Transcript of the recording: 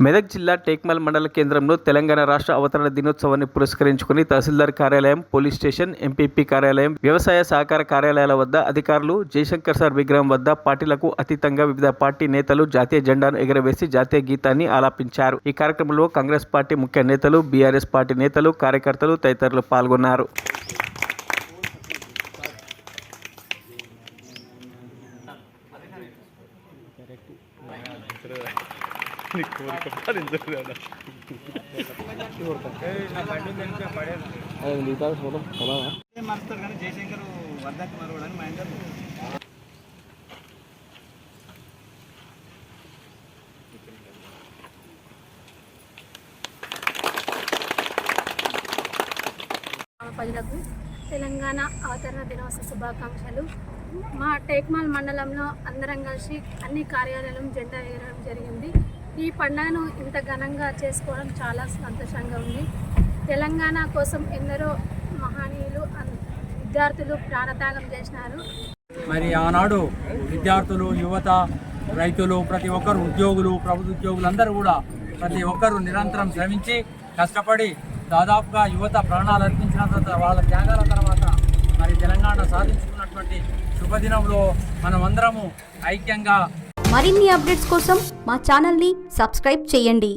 మెదక్ జిల్లా టేక్మల్ మండల కేంద్రంలో తెలంగాణ రాష్ట్ర అవతరణ దినోత్సవాన్ని పురస్కరించుకుని తహసీల్దార్ కార్యాలయం, పోలీస్ స్టేషన్, ఎంపీపీ కార్యాలయం, వ్యవసాయ సహకార కార్యాలయాల వద్ద అధికారులు జయశంకర్ సార్ విగ్రహం వద్ద పార్టీలకు అతీతంగా వివిధ పార్టీ నేతలు జాతీయ జెండాను ఎగురవేసి జాతీయ గీతాన్ని ఆలాపించారు. ఈ కార్యక్రమంలో కాంగ్రెస్ పార్టీ ముఖ్య నేతలు, బీఆర్ఎస్ పార్టీ నేతలు, కార్యకర్తలు తదితరులు పాల్గొన్నారు. జయశంకర్ వర్ధక్ మరవడని మా ఇంటర్ ప్రజలకు తెలంగాణ అవతరణ దినోత్సవ శుభాకాంక్షలు. మా టేక్మాల్ మండలంలో అందరం కలిసి అన్ని కార్యాలయాలను జెండా ఎగరడం జరిగింది. ఈ పండుగను ఇంత ఘనంగా చేసుకోవడం చాలా సంతోషంగా ఉంది. తెలంగాణ కోసం ఎందరో మహనీయులు, విద్యార్థులు ప్రాణత్యాగం చేసినారు. మరి ఆనాడు విద్యార్థులు, యువత, రైతులు, ప్రతి ఒక్కరు, ఉద్యోగులు, ప్రభుత్వ ఉద్యోగులందరూ కూడా ప్రతి ఒక్కరు నిరంతరం శ్రమించి కష్టపడి దాదాపుగా యువత ప్రాణాలు అర్పించిన తర్వాత వాళ్ళ త్యాగాల తర్వాత మరి తెలంగాణ సాధించుకున్నటువంటి శుభదినంలో మనమందరము ఐక్యంగా మరిన్ని అప్డేట్స్ కోసం మా ఛానల్ని సబ్స్క్రైబ్ చేయండి.